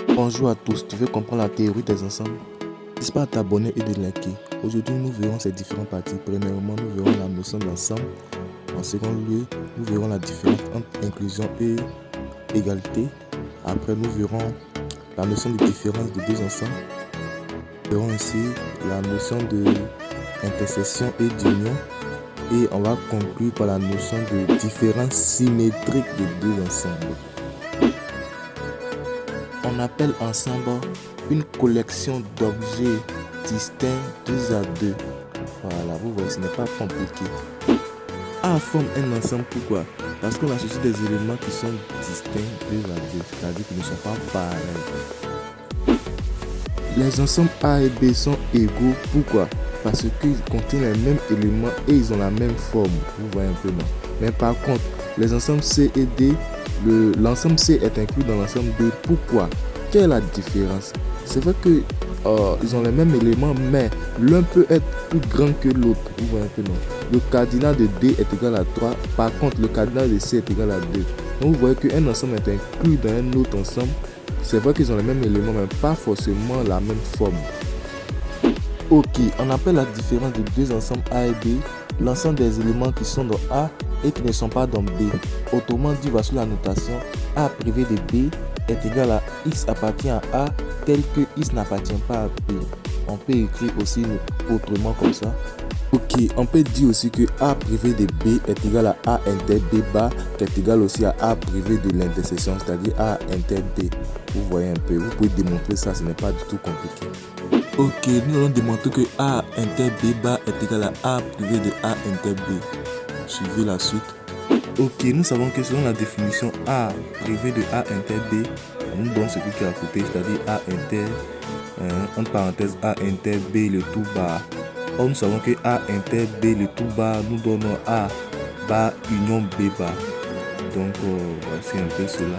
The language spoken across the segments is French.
Bonjour à tous, tu veux comprendre la théorie des ensembles? N'hésite pas à t'abonner et de liker. Aujourd'hui, nous verrons ces différentes parties. Premièrement, nous verrons la notion d'ensemble. En second lieu, nous verrons la différence entre inclusion et égalité. Après, nous verrons la notion de différence de deux ensembles. Nous verrons aussi la notion d'intersection et d'union. Et on va conclure par la notion de différence symétrique de deux ensembles. On appelle ensemble une collection d'objets distincts deux à deux. Voilà, vous voyez, ce n'est pas compliqué. A forme un ensemble, pourquoi? Parce qu'on associe des éléments qui sont distincts deux à deux, c'est-à-dire qu'ils ne sont pas pareils. Les ensembles A et B sont égaux, pourquoi? Parce qu'ils contiennent les mêmes éléments et ils ont la même forme. Vous voyez un peu, non? Mais par contre, les ensembles C et D, l'ensemble C est inclus dans l'ensemble D. Pourquoi? Quelle est la différence? C'est vrai que ils ont les mêmes éléments, mais l'un peut être plus grand que l'autre. Vous voyez un peu, non? Le cardinal de D est égal à 3. Par contre, le cardinal de C est égal à 2. Donc vous voyez qu'un ensemble est inclus dans un autre ensemble. C'est vrai qu'ils ont les mêmes éléments, mais pas forcément la même forme. Ok, on appelle la différence de deux ensembles A et B l'ensemble des éléments qui sont dans A et qui ne sont pas dans B. Autrement dit, voici la notation. A privé de B est égal à X appartient à A tel que X n'appartient pas à B. On peut écrire aussi autrement comme ça. Ok, on peut dire aussi que A privé de B est égal à A inter B bar qui est égal aussi à A privé de l'intersection, c'est-à-dire A inter B. Vous voyez un peu, vous pouvez démontrer ça, ce n'est pas du tout compliqué. Ok, nous allons démontrer que A inter B bar est égal à A privé de A inter B. Suivez la suite. Ok, nous savons que selon la définition A privé de A inter B, on nous donne ce qui est à côté, c'est-à-dire A inter, entre parenthèses A inter B le tout bar. Or, nous savons que A inter B le tout bar nous donne A bar union B bar. Donc, voici un peu cela.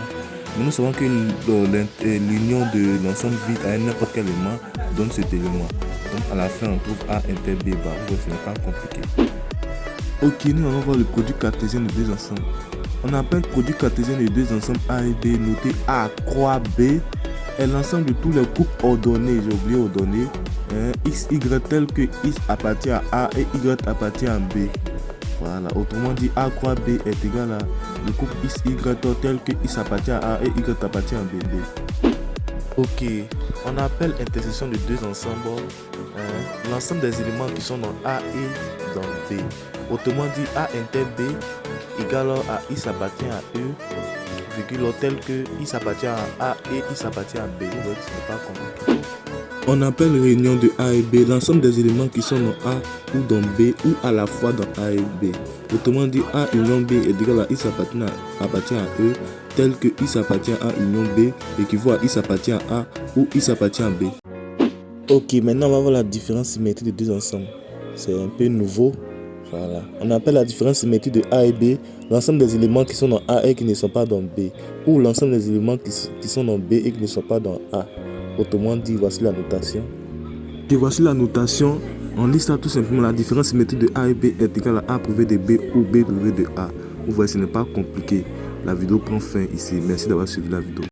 Mais nous savons que l'union de l'ensemble vide à n'importe quel élément donne cet élément. Donc, à la fin, on trouve A inter B bar. Donc, ce n'est pas compliqué. Ok, nous allons voir le produit cartésien de deux ensembles. On appelle produit cartésien de deux ensembles A et B noté A croix B est l'ensemble de tous les groupes ordonnés. J'ai oublié ordonné. X, Y tel que X appartient à A et Y appartient à B. Voilà, autrement dit, A croix B est égal à le groupe X, Y tel que X appartient à A et Y appartient à B. Ok, on appelle intersection de deux ensembles l'ensemble des éléments qui sont dans A et dans B. Autrement dit, A inter B égale à X appartient à E, virgule tel que X appartient à A et X appartient à B. Ce n'est pas compliqué. On appelle réunion de A et B l'ensemble des éléments qui sont dans A ou dans B ou à la fois dans A et B. Autrement dit, A union B est égal à X appartient à E, tel que X appartient à union B équivaut à X appartient à A ou X appartient à B. Ok, maintenant on va voir la différence symétrique de deux ensembles. C'est un peu nouveau. Voilà. On appelle la différence symétrique de A et B l'ensemble des éléments qui sont dans A et qui ne sont pas dans B, ou l'ensemble des éléments qui sont dans B et qui ne sont pas dans A. Autrement dit, voici la notation. Et voici la notation. On lit ça tout simplement. La différence symétrique de A et B est égale à A privé de B ou B privé de A. Vous voyez, ce n'est pas compliqué. La vidéo prend fin ici. Merci d'avoir suivi la vidéo.